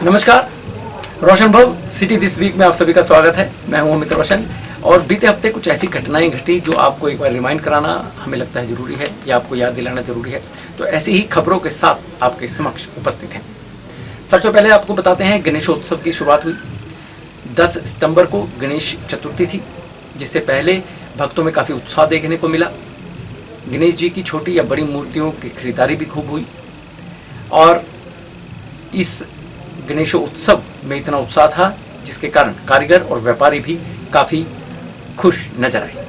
नमस्कार, रोशन भव city this week में आप सभी का स्वागत है। मैं हूं अमित रोशन और बीते हफ्ते कुछ ऐसी घटनाएं घटी जो आपको एक बार रिमाइंड कराना हमें लगता है जरूरी है या आपको याद दिलाना जरूरी है। तो ऐसी ही खबरों के साथ आपके समक्ष उपस्थित हैं। सबसे पहले आपको बताते हैं गणेशोत्सव की शुरुआत हुई 10 सितंबर को गणेश चतुर्थी थी, जिससे पहले भक्तों में काफ़ी उत्साह देखने को मिला। गणेश जी की छोटी या बड़ी मूर्तियों की खरीदारी भी खूब हुई और इस गणेशोत्सव में इतना उत्साह था जिसके कारण कारीगर और व्यापारी भी काफ़ी खुश नजर आए।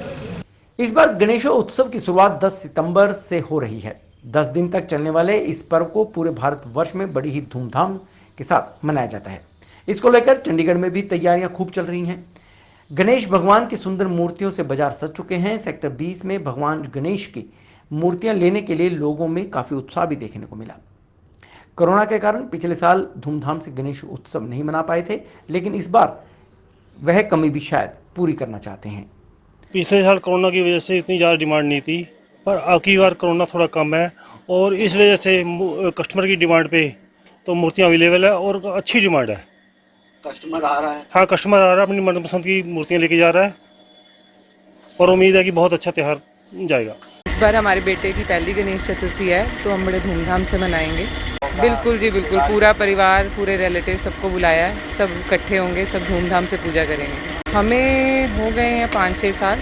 इस बार गणेशोत्सव की शुरुआत 10 सितंबर से हो रही है। 10 दिन तक चलने वाले इस पर्व को पूरे भारतवर्ष में बड़ी ही धूमधाम के साथ मनाया जाता है। इसको लेकर चंडीगढ़ में भी तैयारियां खूब चल रही हैं। गणेश भगवान की सुंदर मूर्तियों से बाजार सज चुके हैं। सेक्टर 20 में भगवान गणेश की मूर्तियां लेने के लिए लोगों में काफ़ी उत्साह भी देखने को मिला। कोरोना के कारण पिछले साल धूमधाम से गणेश उत्सव नहीं मना पाए थे, लेकिन इस बार वह कमी भी शायद पूरी करना चाहते हैं। पिछले साल कोरोना की वजह से इतनी ज़्यादा डिमांड नहीं थी, पर अब की बार कोरोना थोड़ा कम है और इस वजह से कस्टमर की डिमांड पे तो मूर्तियाँ अवेलेबल है और अच्छी डिमांड है। कस्टमर आ रहा है। हाँ, कस्टमर आ रहा है, अपनी मनपसंद की मूर्तियाँ लेके जा रहा है और उम्मीद है कि बहुत अच्छा त्यौहार जाएगा। इस बार हमारे बेटे की पहली गणेश चतुर्थी है तो हम बड़े धूमधाम से मनाएंगे। बिल्कुल जी, बिल्कुल पूरा परिवार, पूरे रिलेटिव सबको बुलाया है, सब इकट्ठे होंगे, सब धूमधाम से पूजा करेंगे। हमें हो गए हैं 5-6 साल,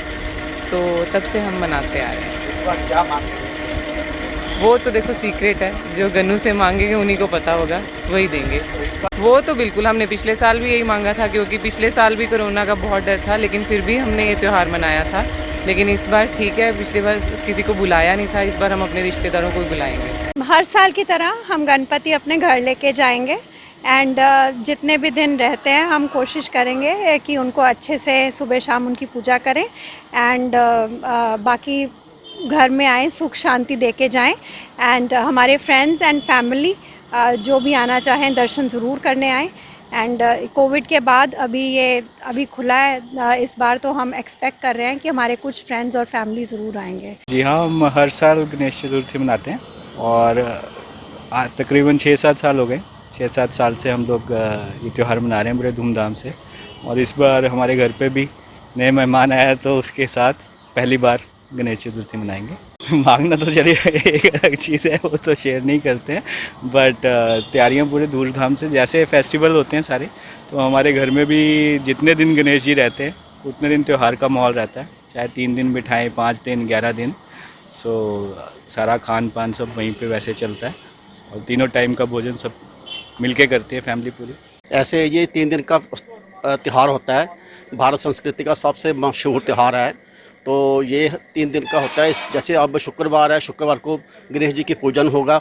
तो तब से हम मनाते आ रहे हैं। इस बार क्या मांगे? वो तो देखो सीक्रेट है, जो गन्नू से मांगेंगे उन्हीं को पता होगा, वही देंगे। वो तो बिल्कुल हमने पिछले साल भी यही मांगा था, क्योंकि पिछले साल भी कोरोना का बहुत डर था, लेकिन फिर भी हमने ये त्यौहार मनाया था। लेकिन इस बार ठीक है, पिछली बार किसी को बुलाया नहीं था, इस बार हम अपने रिश्तेदारों को बुलाएंगे। हर साल की तरह हम गणपति अपने घर लेके जाएंगे एंड जितने भी दिन रहते हैं हम कोशिश करेंगे कि उनको अच्छे से सुबह शाम उनकी पूजा करें एंड बाकी घर में आए, सुख शांति दे के जाएँ एंड हमारे फ्रेंड्स एंड फैमिली जो भी आना चाहें दर्शन ज़रूर करने आएँ। एंड कोविड के बाद अभी खुला है, इस बार तो हम एक्सपेक्ट कर रहे हैं कि हमारे कुछ फ्रेंड्स और फैमिली ज़रूर आएंगे। जी हाँ, हम हर साल गणेश चतुर्थी मनाते हैं और तकरीबन 6-7 साल हो गए। 6-7 साल से हम लोग ये त्यौहार मना रहे हैं बड़े धूमधाम से। और इस बार हमारे घर पे भी नए मेहमान आया तो उसके साथ पहली बार गणेश चतुर्थी मनाएंगे। मांगना तो चलिए एक अलग चीज़ है, वो तो शेयर नहीं करते हैं, बट तैयारियां पूरे धूमधाम से जैसे फेस्टिवल होते हैं सारे, तो हमारे घर में भी जितने दिन गणेश जी रहते हैं उतने दिन त्यौहार का माहौल रहता है। चाहे 3 दिन बिठाएँ, 5 दिन, 11 दिन, सो सारा खान पान सब वहीं पे वैसे चलता है और तीनों टाइम का भोजन सब मिलके करते हैं फैमिली पूरी। ऐसे ये 3 दिन का त्यौहार होता है, भारत संस्कृति का सबसे मशहूर त्यौहार है। तो ये 3 दिन का होता है। जैसे अब शुक्रवार है, शुक्रवार को गणेश जी की पूजन होगा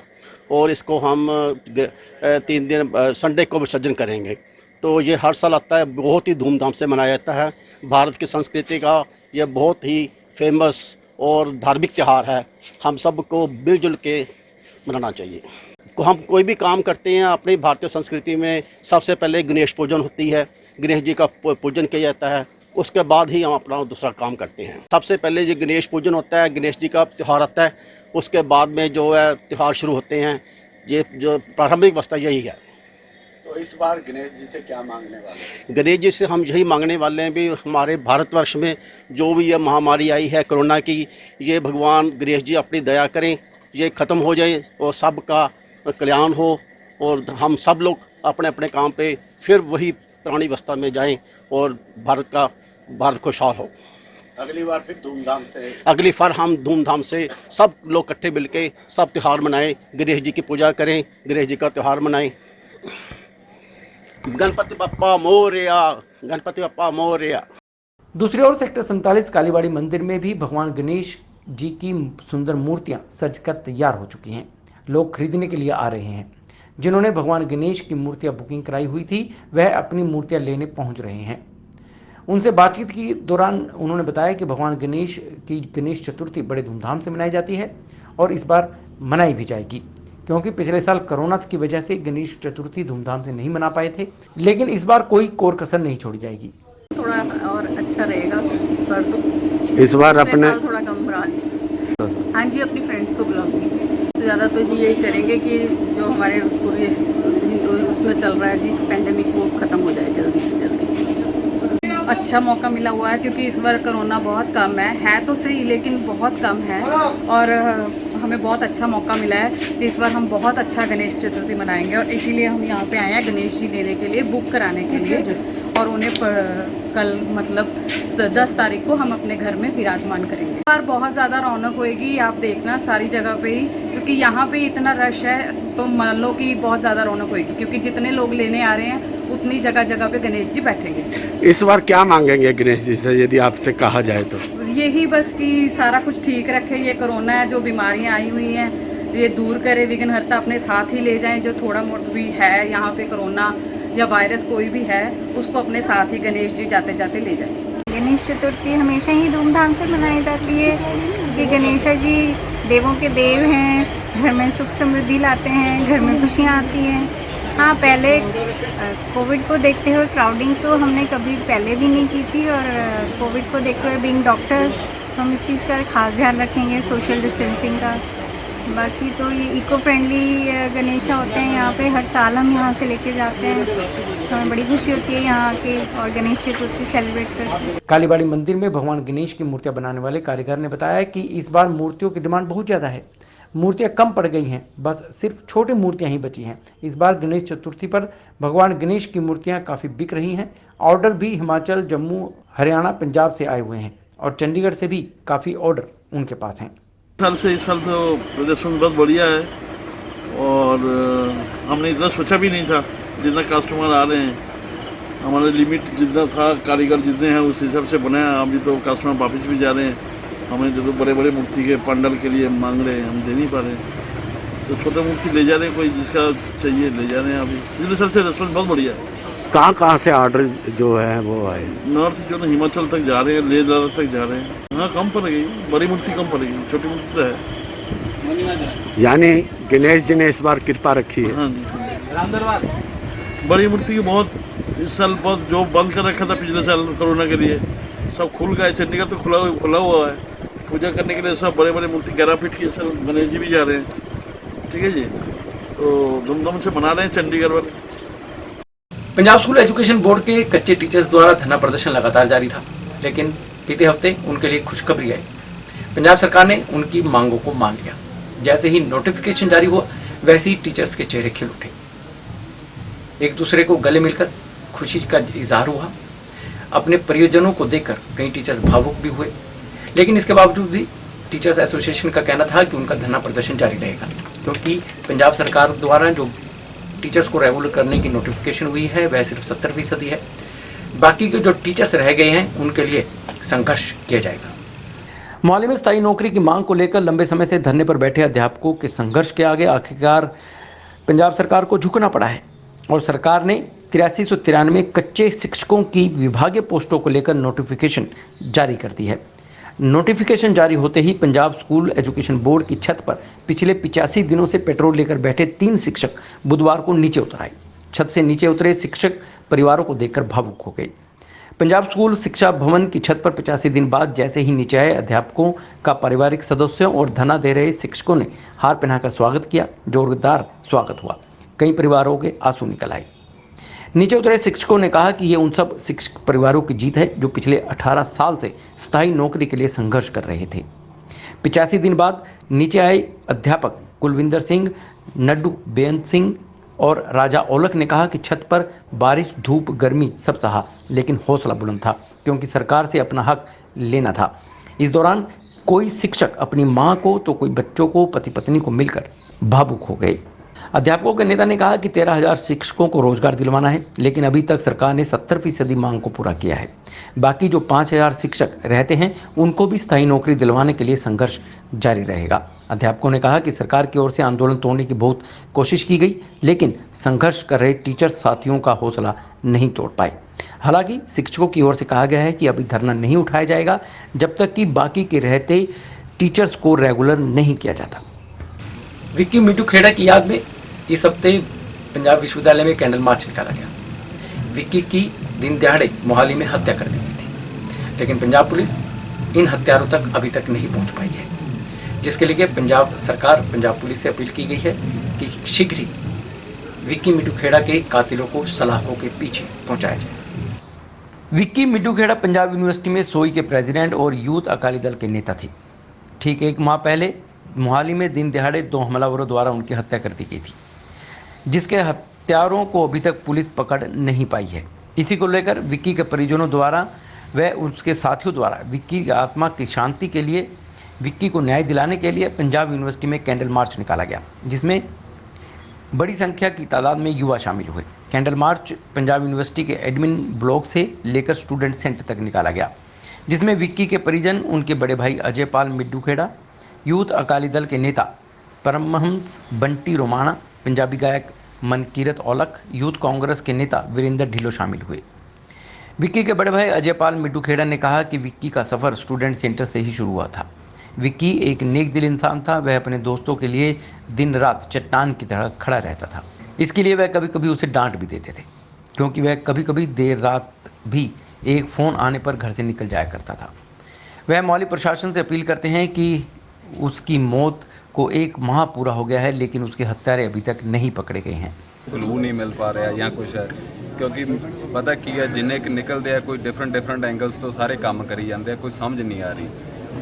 और इसको हम 3 दिन संडे को विसर्जन करेंगे। तो ये हर साल आता है, बहुत ही धूमधाम से मनाया जाता है। भारत की संस्कृति का ये बहुत ही फेमस और धार्मिक त्यौहार है। हम सबको मिलजुल के मनाना चाहिए। हम कोई भी काम करते हैं अपनी भारतीय संस्कृति में, सबसे पहले गणेश पूजन होती है, गणेश जी का पूजन किया जाता है, उसके बाद ही हम अपना दूसरा काम करते हैं। सबसे पहले ये गणेश पूजन होता है, गणेश जी का त्यौहार आता है, उसके बाद में जो है त्यौहार शुरू होते हैं। ये जो प्रारंभिक अवस्था यही है। तो इस बार गणेश जी से क्या मांगने वाले हैं? गणेश जी से हम यही मांगने वाले हैं भी हमारे भारतवर्ष में जो भी ये महामारी आई है कोरोना की, ये भगवान गणेश जी अपनी दया करें, ये ख़त्म हो जाए और सबका कल्याण हो और हम सब लोग अपने अपने काम पे फिर वही पुरानी अवस्था में जाएं और भारत खुशहाल हो। अगली बार फिर धूमधाम से, अगली बार हम धूमधाम से सब लोग इकट्ठे मिलके सब त्यौहार मनाएं, गणेश जी की पूजा करें, गणेश जी का त्यौहार मनाएं। गणपति बप्पा मोरया, गणपति बप्पा मोरया। दूसरी ओर सेक्टर 47 कालीबाड़ी मंदिर में भी भगवान गणेश जी की सुंदर मूर्तियां सजकर तैयार हो चुकी हैं। लोग खरीदने के लिए आ रहे हैं। जिन्होंने भगवान गणेश की मूर्तियां बुकिंग कराई हुई थी वह अपनी मूर्तियां लेने पहुंच रहे हैं। उनसे बातचीत के दौरान उन्होंने बताया कि भगवान गणेश की गणेश चतुर्थी बड़े धूमधाम से मनाई जाती है और इस बार मनाई भी जाएगी, क्योंकि पिछले साल कोरोना की वजह से गणेश चतुर्थी धूमधाम से नहीं मना पाए थे, लेकिन इस बार कोई कोर कसर नहीं छोड़ी जाएगी। थोड़ा और अच्छा रहेगा इस बार तो। इस बार अपने थोड़ा कम बढ़ा लीजिए। हाँ जी, अपनी फ्रेंड्स को बुलाऊंगी। ज़्यादा तो जी यही करेंगे कि जो हमारे पूरे जो चल रहा है जी पेंडेमिक वो ख़त्म हो जाए जल्दी से जल्दी। अच्छा मौका मिला हुआ है क्योंकि इस बार कोरोना बहुत कम है तो सही लेकिन बहुत कम है और हमें बहुत अच्छा मौका मिला है। इस बार हम बहुत अच्छा गणेश चतुर्थी मनाएंगे और इसीलिए हम यहाँ पे आए हैं गणेश जी लेने के लिए, बुक कराने के लिए और उन्हें कल मतलब 10 तारीख को हम अपने घर में विराजमान करेंगे। इस बार बहुत ज़्यादा रौनक होएगी, आप देखना सारी जगह पे ही, क्योंकि यहाँ पे इतना रश है तो मान लो कि बहुत ज़्यादा रौनक होएगी क्योंकि जितने लोग लेने आ रहे हैं उतनी जगह जगह पे गणेश जी बैठेंगे। इस बार क्या मांगेंगे गणेश जी से यदि आपसे कहा जाए तो? यही बस कि सारा कुछ ठीक रखे, ये कोरोना है जो बीमारियां आई हुई हैं ये दूर करे, विघ्नहर्ता अपने साथ ही ले जाएं। जो थोड़ा मोटा भी है यहाँ पे कोरोना या वायरस कोई भी है उसको अपने साथ ही गणेश जी जाते जाते ले जाएं। गणेश चतुर्थी हमेशा ही धूमधाम से मनाई जाती है कि गणेश जी देवों के देव हैं, घर में सुख समृद्धि लाते हैं, घर में खुशियाँ आती हैं। हाँ, पहले कोविड को देखते हुए क्राउडिंग तो हमने कभी पहले भी नहीं की थी और कोविड को देखते हुए बीइंग डॉक्टर्स हम इस चीज़ का खास ध्यान रखेंगे, सोशल डिस्टेंसिंग का। बाकी तो ये इको फ्रेंडली गणेशा होते हैं यहाँ पे, हर साल हम यहाँ से लेके जाते हैं, हमें बड़ी खुशी होती है यहाँ के और गणेश चतुर्थी सेलिब्रेट करके। कालीबाड़ी मंदिर में भगवान गणेश की मूर्तियां बनाने वाले कारीगर ने बताया कि इस बार मूर्तियों की डिमांड बहुत ज़्यादा है, मूर्तियां कम पड़ गई हैं, बस सिर्फ छोटी मूर्तियां ही बची हैं। इस बार गणेश चतुर्थी पर भगवान गणेश की मूर्तियां काफ़ी बिक रही हैं। ऑर्डर भी हिमाचल, जम्मू, हरियाणा, पंजाब से आए हुए हैं और चंडीगढ़ से भी काफ़ी ऑर्डर उनके पास हैं। इस साल तो प्रदर्शन बहुत बढ़िया है और हमने इतना सोचा भी नहीं था जितना कस्टमर आ रहे हैं। हमारा लिमिट जितना था, कारीगर जितने हैं उस हिसाब से बनाया। अभी तो कस्टमर वापस भी जा रहे हैं, हमें जो बड़े बड़े मूर्ति के पंडल के लिए मांग रहे हैं, हम दे नहीं पा रहे हैं, तो छोटे मूर्ति ले जा रहे हैं, कोई जिसका चाहिए ले जा रहे हैं। अभी पिछले साल से रेस्पॉन्स बहुत बढ़िया है। कहाँ से ऑर्डर जो है वो आए? नॉर्थ जो है हिमाचल तक जा रहे हैं, लेह लद्दाख तक जा रहे हैं। हाँ, कम पड़ेगी, बड़ी मूर्ति कम पड़ेगी, छोटी मूर्ति तो है। यानी गणेश जी ने इस बार कृपा रखी है। हाँ जी, बड़ी मूर्ति की बहुत इस साल बहुत जो बंद कर रखा था पिछले साल कोरोना के लिए सब खुल गए। चंडीगढ़ तो खुला हुआ है पूजा करने के लिए, सब बड़े बड़े मूर्ति 11 फीट की सर गणेश जी भी जा रहे हैं। ठीक है जी, तो धूमधाम से मना रहे हैं चंडीगढ़ वाले। पंजाब स्कूल एजुकेशन बोर्ड के कच्चे टीचर्स द्वारा धरना प्रदर्शन लगातार जारी था, लेकिन बीते हफ्ते उनके लिए खुशखबरी आई। पंजाब सरकार ने उनकी मांगों को मान लिया। जैसे ही नोटिफिकेशन जारी हुआ वैसे ही टीचर्स के चेहरे खिल उठे, एक दूसरे को गले मिलकर खुशी का इजहार हुआ। अपने परिजनों को देखकर कई टीचर्स भावुक भी हुए, लेकिन इसके बावजूद भी टीचर्स एसोसिएशन का कहना था कि उनका धरना प्रदर्शन जारी रहेगा, क्योंकि पंजाब सरकार द्वारा जो टीचर्स को रेगुलर करने की नोटिफिकेशन हुई है वह सिर्फ 70% है। बाकी के जो टीचर्स रह गए हैं उनके लिए संघर्ष किया जाएगा। मोहाली में स्थायी नौकरी की मांग को लेकर लंबे समय से धरने पर बैठे अध्यापकों के संघर्ष के आगे आखिरकार पंजाब सरकार को झुकना पड़ा है और सरकार ने 8393 कच्चे शिक्षकों की विभागीय पोस्टों को लेकर नोटिफिकेशन जारी कर दी है। नोटिफिकेशन जारी होते ही पंजाब स्कूल एजुकेशन बोर्ड की छत पर पिछले 85 दिनों से पेट्रोल लेकर बैठे 3 शिक्षक बुधवार को नीचे उतर आए। छत से नीचे उतरे शिक्षक परिवारों को देखकर भावुक हो गए। पंजाब स्कूल शिक्षा भवन की छत पर 85 दिन बाद जैसे ही नीचे आए, अध्यापकों का पारिवारिक सदस्यों और धरना दे रहे शिक्षकों ने हार पहनाकर स्वागत किया। जोरदार स्वागत हुआ, कई परिवारों के आंसू निकल आए। नीचे उतरे शिक्षकों ने कहा कि ये उन सब शिक्षक परिवारों की जीत है जो पिछले 18 साल से स्थायी नौकरी के लिए संघर्ष कर रहे थे। 85 दिन बाद नीचे आए अध्यापक कुलविंदर सिंह, नड्डू बेअंत सिंह और राजा औलख ने कहा कि छत पर बारिश, धूप, गर्मी सब सहा, लेकिन हौसला बुलंद था क्योंकि सरकार से अपना हक लेना था। इस दौरान कोई शिक्षक अपनी मां को तो कोई बच्चों को, पति पत्नी को मिलकर भावुक हो गए। अध्यापकों के नेता ने कहा कि 13,000 शिक्षकों को रोजगार दिलवाना है, लेकिन अभी तक सरकार ने 70% मांग को पूरा किया है। बाकी जो 5,000 शिक्षक रहते हैं उनको भी स्थायी नौकरी दिलवाने के लिए संघर्ष जारी रहेगा। अध्यापकों ने कहा कि सरकार की ओर से आंदोलन तोड़ने की बहुत कोशिश की गई, लेकिन संघर्ष कर रहे टीचर साथियों का हौसला नहीं तोड़ पाए। हालांकि शिक्षकों की ओर से कहा गया है कि अभी धरना नहीं उठाया जाएगा जब तक कि बाकी के रहते टीचर्स को रेगुलर नहीं किया जाता। विक्की मिट्टू खेड़ा की याद में इस हफ्ते पंजाब विश्वविद्यालय में कैंडल मार्च निकाला गया। विक्की की दिन दिहाड़े मोहाली में हत्या कर दी गई थी, लेकिन पंजाब पुलिस इन हत्यारों तक अभी तक नहीं पहुंच पाई है, जिसके लिए पंजाब सरकार, पंजाब पुलिस से अपील की गई है कि शीघ्र ही विक्की मिट्टू खेड़ा के कातिलों को सलाखों के पीछे पहुंचाया जाए। विक्की मिट्टू खेड़ा पंजाब यूनिवर्सिटी में सोई के प्रेसिडेंट और यूथ अकाली दल के नेता थे। ठीक एक माह पहले मोहाली में दिन दिहाड़े 2 हमलावरों द्वारा उनकी हत्या कर दी गई थी, जिसके हत्यारों को अभी तक पुलिस पकड़ नहीं पाई है। इसी को लेकर विक्की के परिजनों द्वारा व उसके साथियों द्वारा विक्की की आत्मा की शांति के लिए, विक्की को न्याय दिलाने के लिए पंजाब यूनिवर्सिटी में कैंडल मार्च निकाला गया, जिसमें बड़ी संख्या की तादाद में युवा शामिल हुए। कैंडल मार्च पंजाब यूनिवर्सिटी के एडमिन ब्लॉक से लेकर स्टूडेंट सेंटर तक निकाला गया, जिसमें विक्की के परिजन, उनके बड़े भाई अजय पाल मिट्टू खेड़ा, यूथ अकाली दल के नेता परमहंस बंटी रोमाणा, पंजाबी गायक मनकीरत औलख, यूथ कांग्रेस के नेता वीरेंद्र ढिल्लो शामिल हुए। विक्की के बड़े भाई अजय पाल मिट्टू खेड़ा ने कहा कि विक्की का सफ़र स्टूडेंट सेंटर से ही शुरू हुआ था। विक्की एक नेक दिल इंसान था। वह अपने दोस्तों के लिए दिन रात चट्टान की तरह खड़ा रहता था। इसके लिए वह कभी कभी उसे डांट भी देते थे, क्योंकि वह कभी कभी देर रात भी एक फ़ोन आने पर घर से निकल जाया करता था। वह मोहाली प्रशासन से अपील करते हैं कि उसकी मौत को 1 माह पूरा हो गया है, लेकिन उसके हत्यारे अभी तक नहीं पकड़े गए हैं। क्लू नहीं मिल पा रहा या कुछ है, क्योंकि पता की है जिन्ने निकलते हैं कोई डिफरेंट एंगल्स तो सारे काम करी जाते हैं, कोई समझ नहीं आ रही।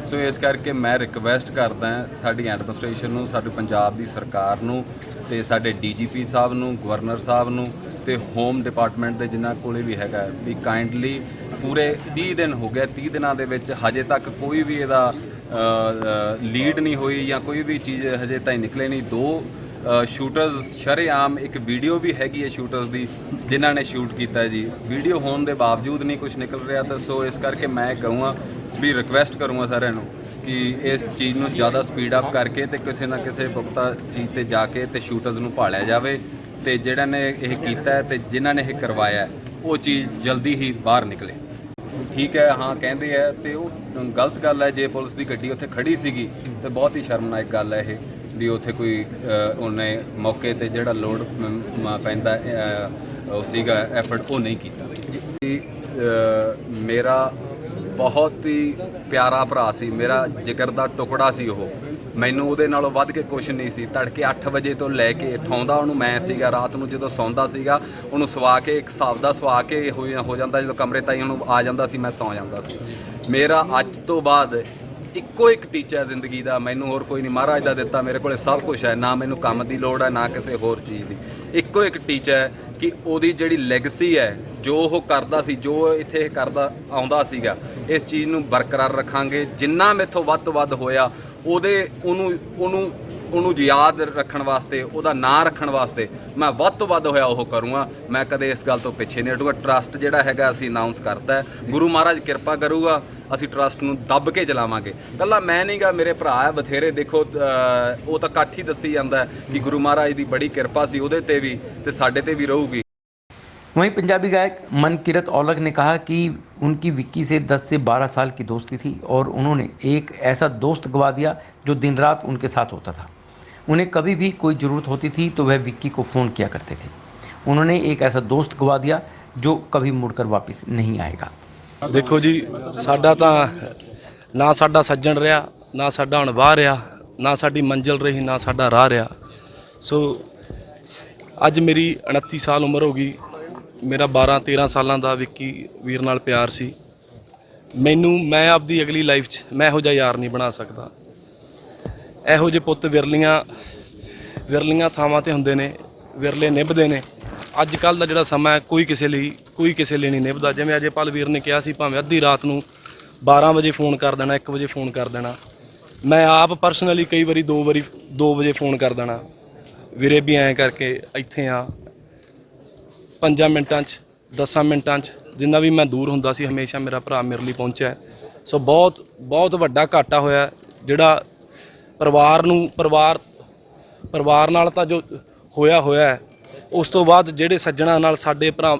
सो इस करके मैं रिक्वेस्ट करदा साडी एडमिनिस्ट्रेशन नूं, साडी पंजाब दी सरकार नूं ते साडे DGP साहब नूं, गवर्नर साहब नूं ते होम डिपार्टमेंट दे जिन्हां कोले भी हैगा भी काइंडली पूरे 30 दिन हो गए, 30 दिनां दे विच हजे तक कोई भी इहदा लीड नहीं हुई या कोई भी चीज़ हजे ताईं निकले नहीं। 2 शूटर्स शरेआम, एक वीडियो भी हैगी है शूटर्स दी जिन्हां ने शूट कीता है जी, वीडियो होने के बावजूद नहीं कुछ निकल रहा। तो सो इस करके मैं कहूँगा भी रिक्वेस्ट करूँगा साਰਿਆਂ ਨੂੰ कि इस चीज़ ਨੂੰ ज़्यादा स्पीड अप करके ते किसी ना किसी पुख्ता चीज़ ते जाके ते शूटर्स ਨੂੰ ਭਾਲਿਆ ਜਾਵੇ ਤੇ ਜਿਹੜਾ ਨੇ ਇਹ ਕੀਤਾ ਹੈ ਤੇ ਜਿਨ੍ਹਾਂ ਨੇ ਇਹ ਕਰਵਾਇਆ ਉਹ ਚੀਜ਼ ਜਲਦੀ ਹੀ ਬਾਹਰ ਨਿਕਲੇ। ठीक है, हाँ कहते हैं तो वो गलत गल है। जे पुलिस की गड्डी उत्थे खड़ी सीगी तो बहुत ही शर्मनाक गल है ये भी उत्थे कोई उन्हें मौके ते जिहड़ा लोड पैंदा सीगा एफर्ट वो नहीं किया। मेरा बहुत ही प्यारा भरा सी, मेरा जिगर का टुकड़ा सी। वो मैनू ਉਹਦੇ ਨਾਲੋਂ ਵੱਧ ਕੇ ਕੁਛ ਨਹੀਂ ਸੀ। ਤੜਕੇ 8 ਵਜੇ ਤੋਂ ਲੈ ਕੇ ਠਾਉਂਦਾ ਉਹਨੂੰ ਮੈਂ ਸੀਗਾ। ਰਾਤ ਨੂੰ ਜਦੋਂ ਸੌਂਦਾ ਸੀਗਾ ਉਹਨੂੰ ਸਵਾ ਕੇ ਇੱਕ ਹਿਸਾਬ ਦਾ ਸਵਾ ਕੇ ਹੋ ਜਾਂਦਾ, ਜਦੋਂ ਕਮਰੇ ਤਾਈਂ ਉਹਨੂੰ ਆ ਜਾਂਦਾ ਸੀ ਮੈਂ ਸੌਂ ਜਾਂਦਾ ਸੀ। ਮੇਰਾ ਅੱਜ ਤੋਂ ਬਾਅਦ ਇੱਕੋ ਇੱਕ ਟੀਚਾ ਜ਼ਿੰਦਗੀ ਦਾ, ਮੈਨੂੰ ਹੋਰ ਕੋਈ ਨਹੀਂ, ਮਹਾਰਾਜ ਦਾ ਦਿੱਤਾ ਮੇਰੇ ਕੋਲੇ ਸਭ ਕੁਝ ਹੈ, ਨਾ ਮੈਨੂੰ ਕੰਮ ਦੀ ਲੋੜ ਹੈ ਨਾ ਕਿਸੇ ਹੋਰ ਚੀਜ਼ ਦੀ। ਇੱਕੋ ਇੱਕ ਟੀਚਾ ਹੈ ਕਿ ਉਹਦੀ ਜਿਹੜੀ ਲੈਗੇਸੀ ਹੈ, ਜੋ ਉਹ ਕਰਦਾ ਸੀ, ਜੋ ਇੱਥੇ ਕਰਦਾ ਆਉਂਦਾ ਸੀਗਾ, ਇਸ ਚੀਜ਼ ਨੂੰ ਬਰਕਰਾਰ ਰੱਖਾਂਗੇ। ਜਿੰਨਾ ਮੈਥੋਂ ਵੱਧ ਤੋਂ ਵੱਧ ਹੋਇਆ ਉਹਨੂੰ ਯਾਦ ਰੱਖਣ ਵਾਸਤੇ, ਉਹਦਾ ਨਾਂ ਰੱਖਣ ਵਾਸਤੇ ਮੈਂ ਵੱਧ ਤੋਂ ਵੱਧ ਹੋਇਆ ਉਹ ਕਰੂੰਗਾ। ਮੈਂ ਕਦੇ ਇਸ ਗੱਲ ਤੋਂ ਪਿੱਛੇ ਨਹੀਂ ਹਟੂੰਗਾ। ਟਰਸਟ ਜਿਹੜਾ ਹੈਗਾ ਅਸੀਂ ਅਨਾਉਂਸ ਕਰਤਾ, ਗੁਰੂ ਮਹਾਰਾਜ ਕਿਰਪਾ ਕਰੂਗਾ, ਅਸੀਂ ਟਰਸਟ ਨੂੰ ਦੱਬ ਕੇ ਚਲਾਵਾਂਗੇ। ਕੱਲਾ ਮੈਂ ਨਹੀਂਗਾ, ਮੇਰੇ ਭਰਾ ਹੈ ਬਥੇਰੇ। ਦੇਖੋ ਉਹ ਤਾਂ ਇਕੱਠ ਹੀ ਦੱਸੀ ਜਾਂਦਾ ਕਿ ਗੁਰੂ ਮਹਾਰਾਜ ਦੀ ਬੜੀ ਕਿਰਪਾ ਸੀ ਉਹਦੇ ਤੇ ਵੀ ਤੇ ਸਾਡੇ ਤੇ ਵੀ ਰਹੂਗੀ। वहीं पंजाबी गायक मनकीरत औलख ने कहा कि उनकी विक्की से 10 से 12 साल की दोस्ती थी और उन्होंने एक ऐसा दोस्त गवा दिया जो दिन रात उनके साथ होता था। उन्हें कभी भी कोई ज़रूरत होती थी तो वह विक्की को फ़ोन किया करते थे। उन्होंने एक ऐसा दोस्त गवा दिया जो कभी मुड़कर वापस नहीं आएगा। देखो जी, साडा तां ना साडा सज्जन रहा, ना साडा हुण वाह रहा, ना साडी मंजिल रही, ना साडा राह रहा। सो अज मेरी 29 साल उम्र हो गई। मेरा 12-13 सालों का विक्की वीर नाल प्यार सी। मैं आपदी अगली लाइफ च मैं इहो जिहा यार नहीं बना सकता। इहो जे पुत्त विरलियां थावां ते हुंदे ने, विरले निभदे ने। अजकल दा जिहड़ा समा है कोई किसी लिए नहीं निभदा। जिवें अजयपाल वीर ने कहा सी, भावें अद्धी रात नूं 12 वजे फोन कर देना, 1 वजे फोन कर देना। मैं आप परसनली कई बारी 2 वजे फोन कर देना, वीरे भी ऐं करके इत्थे आ। 5 मिनटां 10 मिनटां जिन्ना भी मैं दूर हुंदा सी हमेशा मेरा भरा मेरे लिए पहुंचा है। सो बहुत वड्डा घाटा होया जिहड़ा परिवार नाल तां जो होया है। उस तो बाद जिहड़े सज्जणां नाल साडे भरा,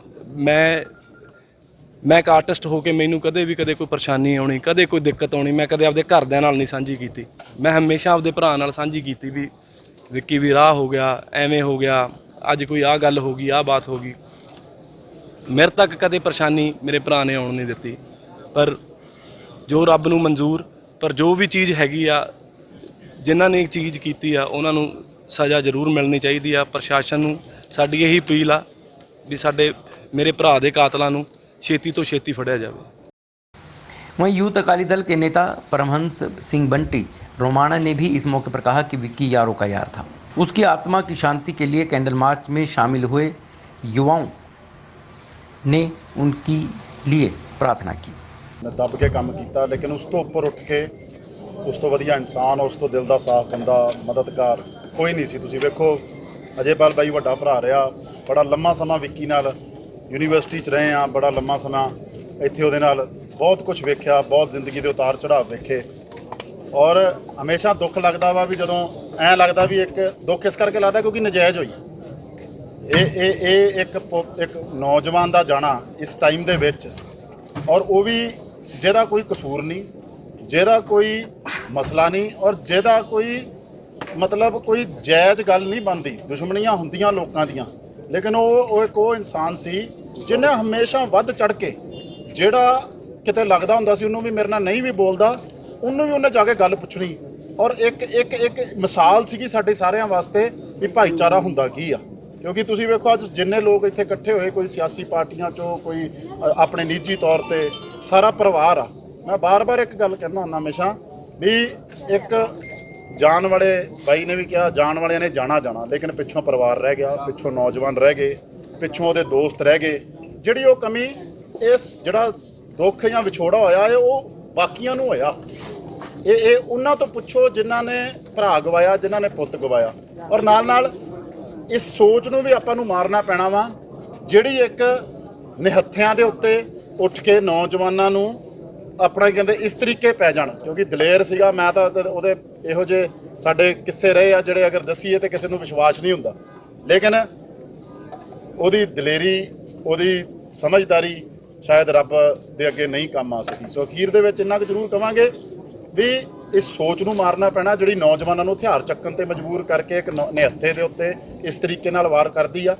मैं एक आर्टिस्ट हो के मैनू कदे कोई परेशानी आउणी, कदे कोई दिक्कत आउणी मैं कदे आपदे घरदिआं नाल नहीं साझी कीती। मैं हमेशा आपदे भरा नाल साझी कीती भी विक्की भी राह हो गया, एवें हो गया, अज कोई आ गल हो गई, आ बात हो गई। मेरे तक कदे परेशानी मेरे भरा ने आउण नहीं दित्ती। पर जो रब नूं मंजूर, पर जो भी चीज़ हैगी आ, जिन्हां ने एक चीज़ कीती आ उन्हां नूं सज़ा जरूर मिलनी चाहिदी आ। प्रशासन नूं ਸਾਡੀ ਇਹੀ ਅਪੀਲ ਆ ਵੀ ਸਾਡੇ ਮੇਰੇ ਭਰਾ ਦੇ ਕਾਤਲਾਂ ਨੂੰ ਛੇਤੀ ਤੋਂ ਛੇਤੀ ਫੜਿਆ ਜਾਵੇ। वहीं यूथ अकाली दल के नेता परमहंस सिंह बंटी रोमाणा ने भी इस मौके पर कहा कि विक्की यारों का यार था। उसकी आत्मा की शांति के लिए कैंडल मार्च में शामिल हुए युवाओं ने उनकी लिए प्रार्थना की। दब के काम किया, लेकिन उस तो उपर उठ के उस तो वधिया इंसान, उस तो दिल का साफ बंदा, मददगार कोई नहीं सी। तुसीं वेखो अजयपाल बाई वड्डा भरा रहा, बड़ा लम्मा समा विक्की नाल यूनीवर्सिटी च रहे हैं, बड़ा लम्मा समा इत्थे उहदे नाल बहुत कुछ वेख्या, बहुत जिंदगी के उतार चढ़ाव वेखे। और हमेशा दुख लगता वा भी जदों ऐ लगता भी एक दुख इस करके लगता क्योंकि नजायज़ हुई एक नौजवान का जाना इस टाइम दे विच, और वो भी जिहदा कोई कसूर नहीं, जिहदा कोई मसला नहीं, और जिहदा कोई मतलब कोई जायज़ गल नहीं बनती। दुश्मनियां हुंदियां लोकां दियां, लेकिन वो एक वो इंसान सी जिन्हें हमेशा वध चढ़ के जिहड़ा किते लगदा हुंदा सी उन्होंने भी मेरे नाल नहीं भी बोलदा, उन्होंने भी उन्हें जाके गल पुछनी। और एक मिसाल सी साडे सारिਆਂ वास्ते भी भाईचारा हुंदा की आ। क्योंकि तुसीं वेखो अज जिन्ने लोग इत्थे इकट्ठे होए, कोई सियासी पार्टियां चो, कोई अपने निजी तौर पे सारा परिवार आ। मैं बार बार एक गल कहना हुंदा हमेशा भी एक जान वाले बाई ने भी कहा जान वाले ने जाना जाना, लेकिन पिछों परिवार रह गया, पिछों नौजवान रह गए, पिछों उहदे दोस्त रह गए। जिहड़ी वो कमी इस जिहड़ा दुख या विछोड़ा होया है वो बाकियां नूं होया। ये उन्हां तो पुछो जिन्हां ने भरा गवाया, जिन्हां ने पुੱਤ गवाया। और नाल नाल इस सोच नूं भी आपां नूं मारना पैना वा जिहड़ी एक निहत्थियां दे उत्ते उठ के नौजवानां नूं अपना कहंदे इस तरीके पै जाण। क्योंकि दलेर सीगा, मैं तां उहदे इहो जे साडे किस्से रहे आ जिहड़े अगर दसीए तो किसी नूं विश्वास नहीं हुंदा, लेकिन उहदी दलेरी, उहदी समझदारी शायद रब दे अगे नहीं काम आ सकी। सो अखीर दे विच इन्ना जरूर कहांगे भी इस सोच नूं मारना पैना जिहड़ी नौजवानों नूं हथियार चक्कण ते मजबूर करके एक निहत्थे दे उत्ते इस तरीके नाल वार करदी आ।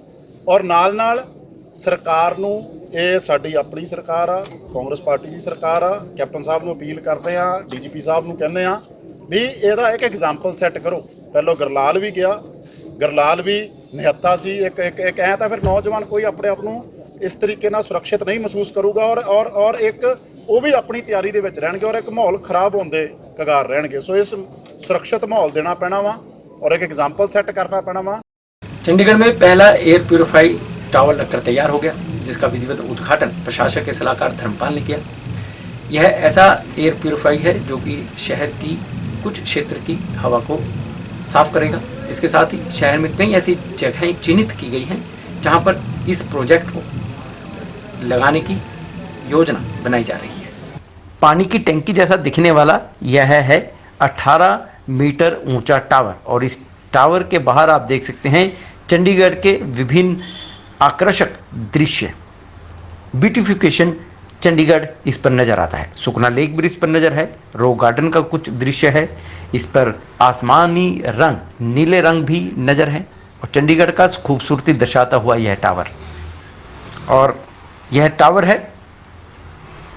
और नाल नाल सरकार नूं, ये साडी अपनी सरकार आ, कांग्रेस पार्टी की सरकार आ, कैप्टन साहब नूं अपील करते हैं, DGP साहब नूं कहंदे आ भी इहदा एक एग्जाम्पल सैट करो। पहलों गरलाल भी गया, गरलाल भी निहत्था सी, एक ऐ तां फिर नौजवान कोई अपने आप नूं इस तरीके नाल सुरक्षित नहीं महसूस करूगा। और एक वो भी अपनी तैयारी दे विच रहणगे और एक माहौल खराब होंदे कगार रहणगे। सो इस सुरक्षित माहौल देना पैना वा और एक एग्जाम्पल सैट करना पैना वा। चंडीगढ़ में पहला एयर प्यूरीफाई टावर लगकर तैयार हो गया, जिसका विधिवत उद्घाटन प्रशासक के सलाहकार धर्मपाल ने किया। यह ऐसा एयर प्यूरीफाई है जो कि शहर की कुछ क्षेत्र की हवा को साफ करेगा। इसके साथ ही शहर में कई ऐसी जगहें चिन्हित की गई हैं जहां पर इस प्रोजेक्ट को लगाने की योजना बनाई जा रही है। पानी की टंकी जैसा दिखने वाला यह है 18 मीटर ऊंचा टावर, और इस टावर के बाहर आप देख सकते हैं चंडीगढ़ के विभिन्न आकर्षक दृश्य। ब्यूटिफिकेशन चंडीगढ़ इस पर नज़र आता है। सुखना लेक ब्रिज पर नज़र है, रॉक गार्डन का कुछ दृश्य है, इस पर आसमानी रंग, नीले रंग भी नज़र है, और चंडीगढ़ का खूबसूरती दर्शाता हुआ यह टावर। और यह टावर है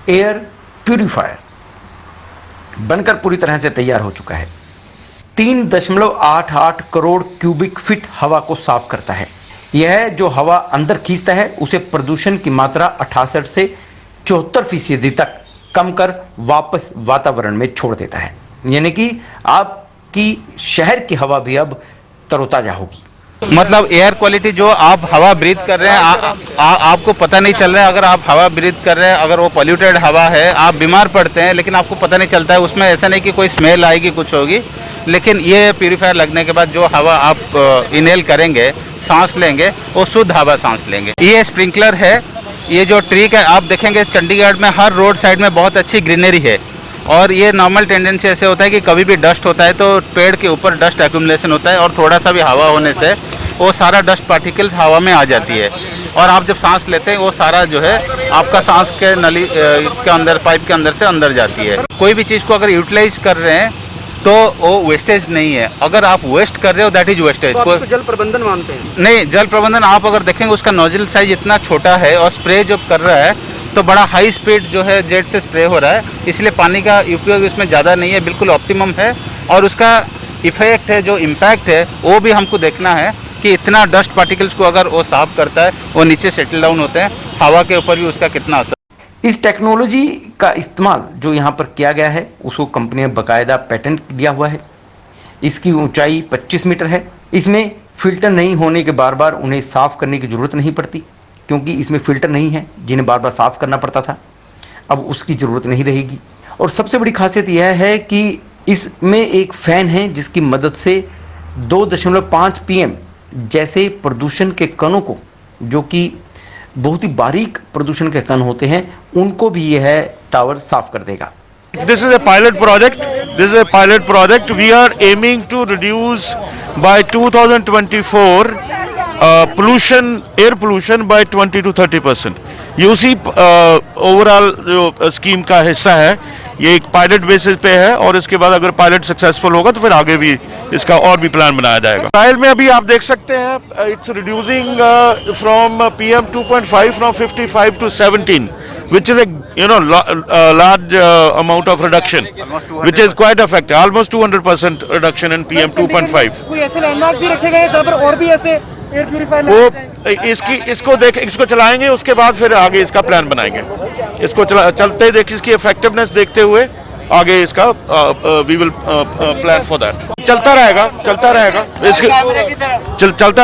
एयर प्यूरीफायर, बनकर पूरी तरह से तैयार हो चुका है। 3.88 करोड़ क्यूबिक फीट हवा को साफ करता है। यह जो हवा अंदर खींचता है उसे प्रदूषण की मात्रा 68 से 74% तक कम कर वापस वातावरण में छोड़ देता है। यानी कि आपकी शहर की हवा भी अब तरोताजा होगी। मतलब एयर क्वालिटी जो आप हवा ब्रीथ कर रहे हैं आपको पता नहीं चल रहा है। अगर आप हवा ब्रीथ कर रहे हैं, अगर वो पॉल्यूटेड हवा है, आप बीमार पड़ते हैं, लेकिन आपको पता नहीं चलता है। उसमें ऐसा नहीं कि कोई स्मेल आएगी, कुछ होगी, लेकिन ये प्यूरीफायर लगने के बाद जो हवा आप इनहेल करेंगे, सांस लेंगे, वो शुद्ध हवा सांस लेंगे। ये स्प्रिंकलर है, ये जो ट्री है आप देखेंगे चंडीगढ़ में हर रोड साइड में बहुत अच्छी ग्रीनरी है। और ये नॉर्मल टेंडेंसी ऐसे होता है कि कभी भी डस्ट होता है तो पेड़ के ऊपर डस्ट एक्यूमुलेशन होता है, और थोड़ा सा भी हवा होने से वो सारा डस्ट पार्टिकल्स हवा में आ जाती है, और आप जब सांस लेते हैं वो सारा जो है आपका सांस के नली के अंदर, पाइप के अंदर से अंदर जाती है। कोई भी चीज़ को अगर यूटिलाइज कर रहे हैं तो वो वेस्टेज नहीं है। अगर आप वेस्ट कर रहे हो दैट इज वेस्टेज। तो आप जल प्रबंधन मानते हैं? नहीं, जल प्रबंधन आप अगर देखेंगे उसका नोजल साइज इतना छोटा है, और स्प्रे जो कर रहा है तो बड़ा हाई स्पीड जो है जेट से स्प्रे हो रहा है, इसलिए पानी का उपयोग इसमें ज़्यादा नहीं है, बिल्कुल ऑप्टिमम है। और उसका इफेक्ट है, जो इम्पैक्ट है, वो भी हमको देखना है कि इतना डस्ट पार्टिकल्स को अगर वो साफ करता है, वो नीचे सेटल डाउन होते हैं, हवा के ऊपर भी उसका कितना असर। इस टेक्नोलॉजी का इस्तेमाल जो यहाँ पर किया गया है उसको कंपनी ने बाकायदा पेटेंट दिया हुआ है। इसकी ऊंचाई 25 मीटर है। इसमें फिल्टर नहीं होने के बार बार उन्हें साफ़ करने की ज़रूरत नहीं पड़ती, क्योंकि इसमें फ़िल्टर नहीं है जिन्हें बार बार साफ़ करना पड़ता था। अब उसकी ज़रूरत नहीं रहेगी। और सबसे बड़ी खासियत यह है कि इसमें एक फ़ैन है जिसकी मदद से 2.5 PM जैसे प्रदूषण के कणों को, जो कि बहुत ही बारीक प्रदूषण के कण होते हैं, उनको भी यह टावर साफ़ कर देगा। This is a pilot project. This is a pilot project. We are aiming to reduce by 2024 air pollution by 20 to 30%. ये उसी ओवरऑल जो स्कीम का हिस्सा है। ये एक पायलट बेसिस पे है और इसके बाद अगर पायलट सक्सेसफुल होगा तो फिर आगे भी इसका और भी प्लान बनाया जाएगा। ट्रायल में अभी आप देख सकते हैं it's reducing from PM 2.5 from 55 to 17, which is a large amount of reduction, which is quite effective, almost 200% reduction in PM 2.5. कोई ऐसे लैंडमार्क्स भी रखे गए जहाँ पर और भी ऐसे एयर प्यूरिफायर वो इसको चलाएंगे, उसके बाद फिर आगे इसका प्लान बनाएंगे। इसको चलते ही देख इसकी इफेक्टिवनेस देखते हुए आगे इसका we will plan for that. चलता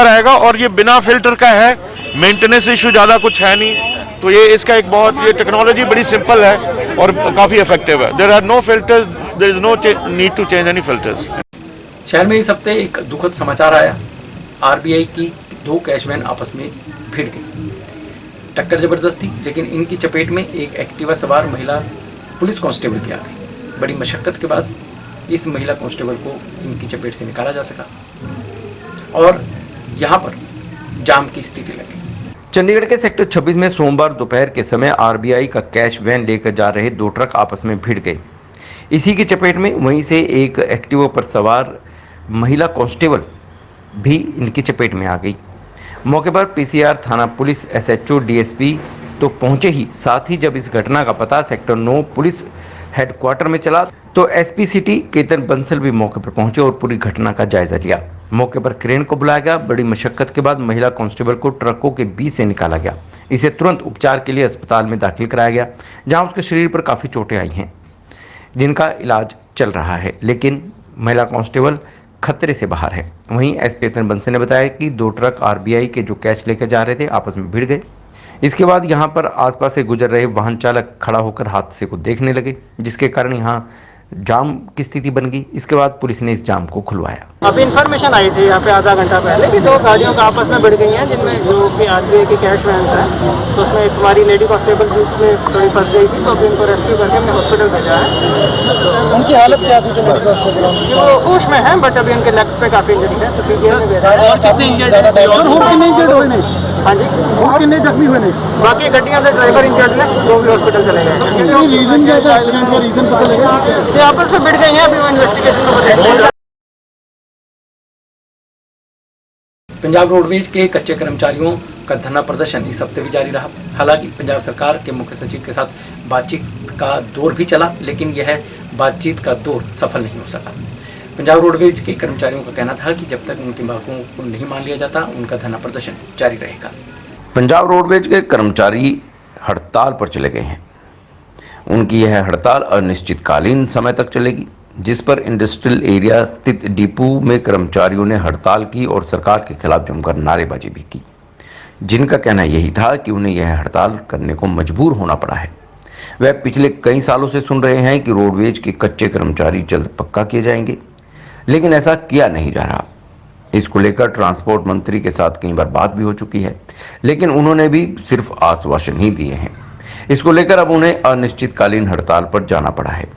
रहेगा और ये बिना फिल्टर का है, मेंटेनेंस इशू ज़्यादा कुछ है नहीं। तो ये इसका एक बहुत, ये टेक्नोलॉजी बड़ी सिंपल है और काफ़ी इफेक्टिव है। There are no filters, there is no need to change any filters. शहर में इस हफ्ते एक दुखद समाचार आया। RBI की 2 कैश वैन आपस में भिड़ गई। टक्कर जबरदस्त थी, लेकिन इनकी चपेट में एक एक्टिवा सवार महिला पुलिस कांस्टेबल भी आ गई। बड़ी मशक्कत के बाद इस महिला कांस्टेबल को इनकी चपेट से निकाला जा सका और यहाँ पर जाम की स्थिति लग गई। चंडीगढ़ के सेक्टर 26 में सोमवार दोपहर के समय RBI का कैश वैन लेकर जा रहे 2 ट्रक आपस में भिड़ गए। इसी की चपेट में वहीं से एक एक्टिवा पर सवार महिला कांस्टेबल भी इनकी चपेट में आ गई। मौके पर PCR थाना पुलिस, SHO, DSP तो पहुंचे ही। साथ ही जब इस घटना का पता सेक्टर 9 पुलिस हेडक्वार्टर में चला तो SP सिटी केतन बंसल भी मौके पर पहुंचे और पूरी घटना का जायजा लिया। मौके पर क्रेन को बुलाया गया। बड़ी मशक्कत के बाद महिला कांस्टेबल को ट्रकों के बीच से निकाला गया। इसे तुरंत उपचार के लिए अस्पताल में दाखिल कराया गया, जहां उसके शरीर पर काफ़ी चोटें आई हैं, जिनका इलाज चल रहा है, लेकिन महिला कांस्टेबल खतरे से बाहर है। वहीं SP केतन बंसल ने बताया कि 2 ट्रक RBI के जो कैश लेकर जा रहे थे आपस में भिड़ गए। इसके बाद यहां पर आसपास से गुजर रहे वाहन चालक खड़ा होकर हादसे को देखने लगे, जिसके कारण यहां जाम की स्थिति बन गई। इसके बाद पुलिस ने इस जाम को खुलवाया। अभी इन्फॉर्मेशन आई थी यहाँ पे आधा घंटा पहले कि 2 गाड़ियों का आपस में भिड़ गई हैं, जिनमें जो कि RBI की कैश वैन है, तो उसमें एक हमारी लेडी कांस्टेबल बीच में थोड़ी फंस गई थी, तो अभी उनको रेस्क्यू करके हमने हॉस्पिटल भेजा है। उनकी हालत क्या थी? वो होश में है, बट अभी उनके लेग्स पे काफ़ी इंजरी है, तो PGI में भेजा है। और कितने इंजर्ड हुए? हाँ जी, और कितने जख्मी हुए? बाकी गड्डियाँ से ड्राइवर इंजर्ड है, वो भी हॉस्पिटल चले गए। रीजन क्या था एक्सीडेंट का? रीजन पता लगा? ये आपस में भिड़ गई हैं, अभी वो इन्वेस्टिगेशन। पंजाब रोडवेज के कच्चे कर्मचारियों का धरना प्रदर्शन इस हफ्ते भी जारी रहा। हालांकि पंजाब सरकार के मुख्य सचिव के साथ बातचीत का दौर भी चला, लेकिन यह बातचीत का दौर सफल नहीं हो सका। पंजाब रोडवेज के कर्मचारियों का कहना था कि जब तक उनकी मांगों को नहीं मान लिया जाता, उनका धरना प्रदर्शन जारी रहेगा। पंजाब रोडवेज के कर्मचारी हड़ताल पर चले गए हैं। उनकी यह हड़ताल अनिश्चितकालीन समय तक चलेगी, जिस पर इंडस्ट्रियल एरिया स्थित डिपो में कर्मचारियों ने हड़ताल की और सरकार के खिलाफ जमकर नारेबाजी भी की, जिनका कहना यही था कि उन्हें यह हड़ताल करने को मजबूर होना पड़ा है। वह पिछले कई सालों से सुन रहे हैं कि रोडवेज के कच्चे कर्मचारी जल्द पक्का किए जाएंगे, लेकिन ऐसा किया नहीं जा रहा। इसको लेकर ट्रांसपोर्ट मंत्री के साथ कई बार बात भी हो चुकी है, लेकिन उन्होंने भी सिर्फ आश्वासन ही दिए हैं। इसको लेकर अब उन्हें अनिश्चितकालीन हड़ताल पर जाना पड़ा है।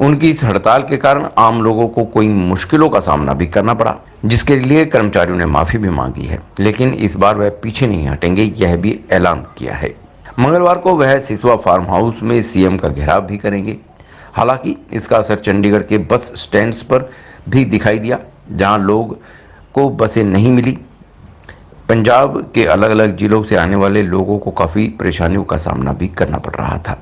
उनकी इस हड़ताल के कारण आम लोगों को कई मुश्किलों का सामना भी करना पड़ा, जिसके लिए कर्मचारियों ने माफ़ी भी मांगी है, लेकिन इस बार वह पीछे नहीं हटेंगे, यह भी ऐलान किया है। मंगलवार को वह सिसवा फार्म हाउस में CM का घेराव भी करेंगे। हालांकि इसका असर चंडीगढ़ के बस स्टैंड्स पर भी दिखाई दिया, जहां लोग को बसें नहीं मिली। पंजाब के अलग अलग जिलों से आने वाले लोगों को काफ़ी परेशानियों का सामना भी करना पड़ रहा था।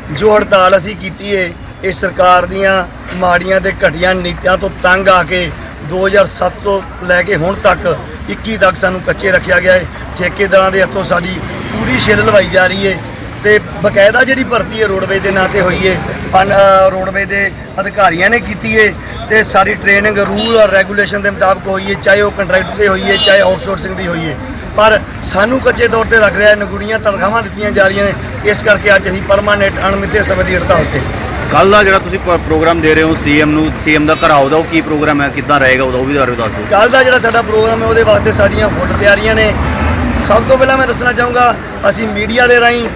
जो हड़ताल असी कीती है, इस सरकार दियां माड़ियां ते घटिया नीतियां तो तंग आके 2007 ਤੋਂ ਲੈ ਕੇ ਹੁਣ ਤੱਕ 21 ਤੱਕ ਸਾਨੂੰ ਕੱਚੇ ਰੱਖਿਆ ਗਿਆ ਹੈ। ਠੇਕੇਦਾਰਾਂ ਦੇ ਹੱਥੋਂ ਸਾਡੀ ਪੂਰੀ ਛਿੱਲ ਲਵਾਈ ਜਾ ਰਹੀ ਹੈ ਤੇ ਬਕਾਇਦਾ ਜਿਹੜੀ ਭਰਤੀ ਹੈ ਰੋਡਵੇਜ਼ ਦੇ ਨਾਂ ਤੇ ਹੋਈ ਹੈ। ਰੋਡਵੇਜ਼ ਦੇ ਅਧਿਕਾਰੀਆਂ ਨੇ ਕੀਤੀ ਹੈ ਤੇ ਸਾਰੀ ਟ੍ਰੇਨਿੰਗ ਰੂਲ ਔਰ ਰੈਗੂਲੇਸ਼ਨ ਦੇ ਮੁਤਾਬਕ ਹੋਈ ਹੈ, ਚਾਹੇ ਉਹ ਕੰਟਰੈਕਟ ਤੇ ਹੋਈ ਹੈ ਚਾਹੇ ਆਊਟਸੋਰਸਿੰਗ ਦੀ ਹੋਈ ਹੈ। ਪਰ ਸਾਨੂੰ ਕੱਚੇ ਤੌਰ ਤੇ ਰੱਖ ਰਿਹਾ, ਨਗੂੜੀਆਂ ਤਨਖਾਹਾਂ ਦਿੱਤੀਆਂ ਜਾ ਰਹੀਆਂ ਨੇ। ਇਸ ਕਰਕੇ ਅੱਜ ਅਸੀਂ ਪਰਮਾਨੈਂਟ ਅਣਮਿੱਥੇ ਸਮੇਂ ਦੀ ਹੜਤਾਲ ਤੇ। ਕੱਲ੍ਹ ਦਾ ਜਿਹੜਾ ਤੁਸੀਂ ਪ੍ਰੋਗਰਾਮ ਦੇ ਰਹੇ ਹੋ ਸੀਐਮ ਦਾ ਘਰਾਓ ਦਾ, ਉਹ ਕੀ ਪ੍ਰੋਗਰਾਮ ਹੈ, ਕਿੱਦਾਂ ਰਹੇਗਾ ਉਹਦਾ, ਉਹ ਵੀ ਦੱਸ ਦਿਓ। ਕੱਲ੍ਹ ਦਾ ਜਿਹੜਾ ਸਾਡਾ ਪ੍ਰੋਗਰਾਮ ਹੈ ਉਹਦੇ ਵਾਸਤੇ ਸਾਡੀਆਂ ਫੁੱਲ ਤਿਆਰੀਆਂ ਨੇ। ਸਭ ਤੋਂ ਪਹਿਲਾਂ ਮੈਂ ਦੱਸਣਾ ਚਾਹੂੰਗਾ, ਅਸੀਂ ਮੀਡੀਆ ਦੇ ਰਾਹੀਂ,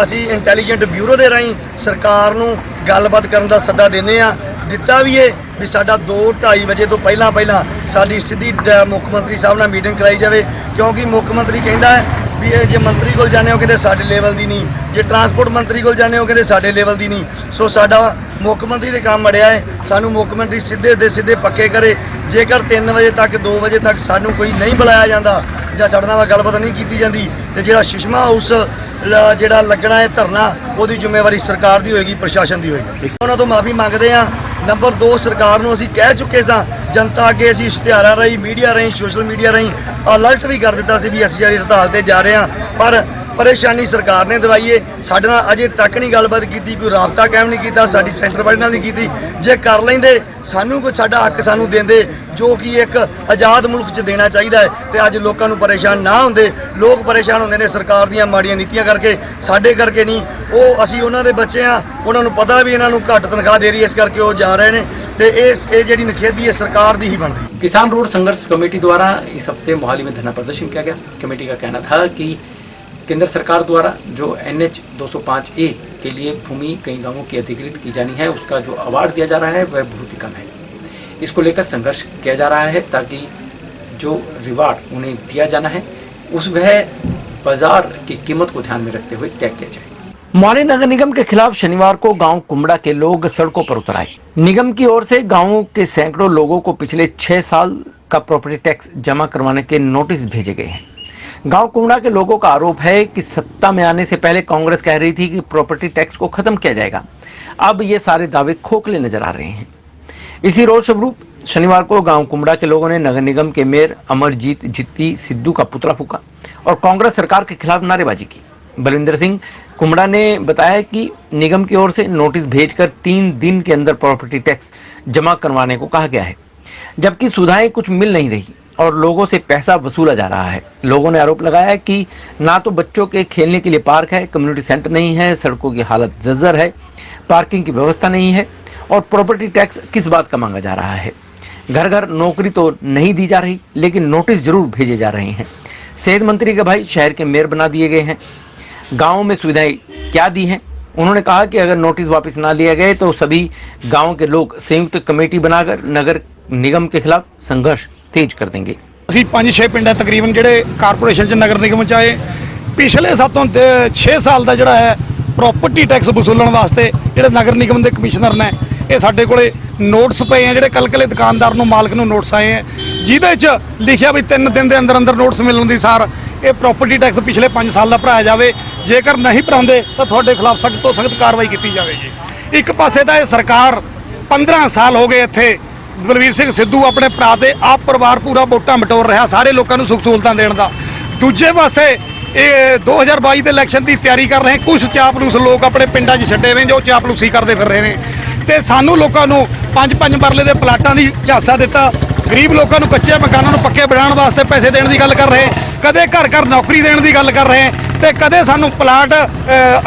ਅਸੀਂ ਇੰਟੈਲੀਜੈਂਟ ਬਿਊਰੋ ਦੇ ਰਾਹੀਂ ਸਰਕਾਰ ਨੂੰ ਗੱਲਬਾਤ ਕਰਨ ਦਾ ਸੱਦਾ ਦਿੰਦੇ ਆ। ਦਿੱਤਾ ਵੀ ਹੈ ਵੀ ਸਾਡਾ 2-2:30 ਵਜੇ ਤੋਂ ਪਹਿਲਾਂ ਸਾਡੀ ਸਿੱਧੀ ਮੁੱਖ ਮੰਤਰੀ ਸਾਹਿਬ ਨਾਲ ਮੀਟਿੰਗ ਕਰਾਈ ਜਾਵੇ, ਕਿਉਂਕਿ ਮੁੱਖ ਮੰਤਰੀ ਕਹਿੰਦਾ ਹੈ ਵੀ ਇਹ ਜੇ ਮੰਤਰੀ ਕੋਲ ਜਾਂਦੇ ਹੋ ਕਹਿੰਦੇ ਸਾਡੇ ਲੈਵਲ ਦੀ ਨਹੀਂ, ਜੇ ਟਰਾਂਸਪੋਰਟ ਮੰਤਰੀ ਕੋਲ ਜਾਂਦੇ ਹੋ ਕਹਿੰਦੇ ਸਾਡੇ ਲੈਵਲ ਦੀ ਨਹੀਂ। ਸੋ ਸਾਡਾ ਮੁੱਖ ਮੰਤਰੀ ਦੇ ਕੰਮ ਅੜਿਆ ਹੈ, ਸਾਨੂੰ ਮੁੱਖ ਮੰਤਰੀ ਸਿੱਧੇ ਪੱਕੇ ਕਰੇ। ਜੇਕਰ 3 ਵਜੇ ਤੱਕ 2 ਵਜੇ ਤੱਕ ਸਾਨੂੰ ਕੋਈ ਨਹੀਂ ਬੁਲਾਇਆ ਜਾਂਦਾ ਜਾਂ ਸਾਡੇ ਨਾਲ ਗੱਲਬਾਤ ਨਹੀਂ ਕੀਤੀ ਜਾਂਦੀ ਤੇ ਜਿਹੜਾ ਸੁਸ਼ਮਾ ਹਾਊਸ ਜਿਹੜਾ ਲੱਗਣਾ ਹੈ ਧਰਨਾ, ਉਹਦੀ ਜ਼ਿੰਮੇਵਾਰੀ ਸਰਕਾਰ ਦੀ ਹੋਏਗੀ, ਪ੍ਰਸ਼ਾਸਨ ਦੀ ਹੋਏਗੀ। ਉਹਨਾਂ ਤੋਂ ਮਾਫੀ ਮੰਗਦੇ ਹਾਂ। ਨੰਬਰ 2, ਸਰਕਾਰ ਨੂੰ ਅਸੀਂ ਕਹਿ ਚੁੱਕੇ ਸਾਂ, ਜਨਤਾ ਅੱਗੇ ਅਸੀਂ ਇਸ਼ਤਿਹਾਰਾਂ ਰਾਹੀਂ, ਮੀਡੀਆ ਰਾਹੀਂ, ਸੋਸ਼ਲ ਮੀਡੀਆ ਰਾਹੀਂ ਅਲਰਟ ਵੀ ਕਰ ਦਿੱਤਾ ਸੀ ਵੀ ਅਸੀਂ ਸਾਰੀ ਹੜਤਾਲ ਤੇ ਜਾ ਰਹੇ ਹਾਂ। ਪਰ ਪਰੇਸ਼ਾਨੀ ਸਰਕਾਰ ਨੇ ਦਵਾਈ ਹੈ। ਸਾਡੇ ਨਾਲ ਅਜੇ ਤੱਕ ਨਹੀਂ ਗੱਲਬਾਤ ਕੀਤੀ, ਕੋਈ ਰਾਬਤਾ ਕਾਇਮ ਨਹੀਂ ਕੀਤਾ, ਸਾਡੀ ਸੈਂਟਰ ਵਾਲੇ ਨਾਲ ਨਹੀਂ ਕੀਤੀ। ਜੇ ਕਰ ਲੈਂਦੇ ਸਾਨੂੰ ਕੋਈ ਸਾਡਾ ਹੱਕ ਸਾਨੂੰ ਦਿੰਦੇ, ਜੋ ਕਿ ਇੱਕ ਆਜ਼ਾਦ ਮੁਲਕ 'ਚ ਦੇਣਾ ਚਾਹੀਦਾ ਹੈ, ਤੇ ਅੱਜ ਲੋਕਾਂ ਨੂੰ ਪਰੇਸ਼ਾਨ ਨਾ ਹੁੰਦੇ। ਲੋਕ ਪਰੇਸ਼ਾਨ ਹੁੰਦੇ ਨੇ ਸਰਕਾਰ ਦੀਆਂ ਮਾੜੀਆਂ ਨੀਤੀਆਂ ਕਰਕੇ, ਸਾਡੇ ਕਰਕੇ ਨਹੀਂ। ਉਹ ਅਸੀਂ ਉਹਨਾਂ ਦੇ ਬੱਚੇ ਆ, ਉਹਨਾਂ ਨੂੰ ਪਤਾ ਵੀ ਇਹਨਾਂ ਨੂੰ ਘੱਟ ਤਨਖਾਹ ਦੇ ਰਹੀ ਹੈ, ਇਸ ਕਰਕੇ ਉਹ ਜਾ ਰਹੇ ਨੇ। ਤੇ ਇਹ ਜਿਹੜੀ ਨਖੇਦੀ है सरकार दी ही बनती। किसान रोड संघर्ष कमेटी द्वारा इस हफ्ते मोहाली में धरना प्रदर्शन किया गया। कमेटी का कहना था कि केंद्र सरकार द्वारा जो NH 205A के लिए भूमि कई गांवों की अधिकृत की जानी है, उसका जो अवार्ड दिया जा रहा है वह बहुत ही कम है। इसको लेकर संघर्ष किया जा रहा है ताकि जो रिवार्ड उन्हें दिया जाना है उस वह बाजार की कीमत को ध्यान में रखते हुए तय किया जाए। मोहाली नगर निगम के खिलाफ शनिवार को गांव कुमड़ा के लोग सड़कों पर उतर आए। निगम की ओर से गांव के सैकड़ों लोगों को पिछले 6 साल का प्रॉपर्टी टैक्स जमा करवाने के नोटिस भेजे गए हैं। गांव कुमड़ा के लोगों का आरोप है कि सत्ता में आने से पहले कांग्रेस कह रही थी कि प्रॉपर्टी टैक्स को खत्म किया जाएगा। अब ये सारे दावे खोखले नजर आ रहे हैं। इसी रोष स्वरूप शनिवार को गांव कुमड़ा के लोगों ने नगर निगम के मेयर अमरजीत जित्ती सिद्धू का पुतला फूका और कांग्रेस सरकार के खिलाफ नारेबाजी की। बलविंदर सिंह कुमड़ा ने बताया कि निगम की ओर से नोटिस भेजकर 3 दिन के अंदर प्रॉपर्टी टैक्स जमा करवाने को कहा गया है, जबकि सुविधाएं कुछ मिल नहीं रही और लोगों से पैसा वसूला जा रहा है। लोगों ने आरोप लगाया कि ना तो बच्चों के खेलने के लिए पार्क है, कम्युनिटी सेंटर नहीं है, सड़कों की हालत जर्जर है, पार्किंग की व्यवस्था नहीं है और प्रॉपर्टी टैक्स किस बात का मांगा जा रहा है। घर घर नौकरी तो नहीं दी जा रही, लेकिन नोटिस जरूर भेजे जा रहे हैं। सेहत मंत्री के भाई शहर के मेयर बना दिए गए हैं। गाँव में सुविधाएं क्या दी हैं? उन्होंने कहा कि अगर नोटिस वापस ना लिए गए तो सभी गांव के लोग संयुक्त कमेटी बनाकर नगर निगम के खिलाफ संघर्ष तेज कर देंगे। ਅਸੀਂ 5-6 ਪਿੰਡ ਹੈ ਤਕਰੀਬਨ ਜਿਹੜੇ ਕਾਰਪੋਰੇਸ਼ਨ ਚ ਨਗਰ ਨਿਗਮ ਚ ਆਏ। ਪਿਛਲੇ 6 ਸਾਲ ਦਾ ਜਿਹੜਾ ਹੈ ਪ੍ਰੋਪਰਟੀ ਟੈਕਸ ਵਸੂਲਣ ਵਾਸਤੇ ਜਿਹੜੇ ਨਗਰ ਨਿਗਮ ਦੇ ਕਮਿਸ਼ਨਰ ਨੇ, ਇਹ ਸਾਡੇ ਕੋਲੇ ਨੋਟਿਸ ਪਏ ਆ, ਜਿਹੜੇ ਕੱਲ ਦੁਕਾਨਦਾਰ ਨੂੰ ਮਾਲਕ ਨੂੰ ਨੋਟਿਸ ਆਏ ਆ, ਜਿਹਦੇ ਚ ਲਿਖਿਆ ਵੀ 3 ਦਿਨ ਦੇ ਅੰਦਰ ਨੋਟਿਸ ਮਿਲਣ ਦੀ ਸਾਰ ਇਹ ਪ੍ਰੋਪਰਟੀ ਟੈਕਸ ਪਿਛਲੇ 5 ਸਾਲ ਦਾ ਭਰਾਇਆ ਜਾਵੇ। ਜੇਕਰ ਨਹੀਂ ਭਰਾਉਂਦੇ ਤਾਂ ਤੁਹਾਡੇ ਖਿਲਾਫ ਸਖਤ ਤੋਂ ਸਖਤ ਕਾਰਵਾਈ ਕੀਤੀ ਜਾਵੇਗੀ। ਇੱਕ ਪਾਸੇ ਤਾਂ ਇਹ ਸਰਕਾਰ 15 ਸਾਲ ਹੋ ਗਏ ਇੱਥੇ ਬਲਵੀਰ ਸਿੰਘ ਸਿੱਧੂ ਆਪਣੇ ਭਰਾ ਦੇ ਆਪ ਪਰਿਵਾਰ ਪੂਰਾ ਵੋਟਾਂ ਬਟੋਰ ਰਿਹਾ ਸਾਰੇ ਲੋਕਾਂ ਨੂੰ ਸੁੱਖ ਸਹੂਲਤਾਂ ਦੇਣ ਦਾ। ਦੂਜੇ ਪਾਸੇ ਇਹ 2022 ਦੇ ਇਲੈਕਸ਼ਨ ਦੀ ਤਿਆਰੀ ਕਰ ਰਹੇ ਕੁਝ ਚਾਪਲੂਸ ਲੋਕ ਆਪਣੇ ਪਿੰਡਾਂ 'ਚ ਛੱਡੇ ਹੋਏ ਜੋ ਚਾਪਲੂਸੀ ਕਰਦੇ ਫਿਰ ਰਹੇ ਨੇ ਤੇ ਸਾਨੂੰ ਲੋਕਾਂ ਨੂੰ 5-5 ਮਰਲੇ ਦੇ ਪਲਾਟਾਂ ਦੀ ਝਾਂਸਾ ਦਿੱਤਾ। ਗਰੀਬ ਲੋਕਾਂ ਨੂੰ ਕੱਚੇ ਮਕਾਨਾਂ ਨੂੰ ਪੱਕੇ ਬਣਾਉਣ ਵਾਸਤੇ ਪੈਸੇ ਦੇਣ ਦੀ ਗੱਲ ਕਰ ਰਹੇ, ਕਦੇ ਘਰ ਘਰ ਨੌਕਰੀ ਦੇਣ ਦੀ ਗੱਲ ਕਰ ਰਹੇ ਤੇ ਕਦੇ ਸਾਨੂੰ ਪਲਾਟ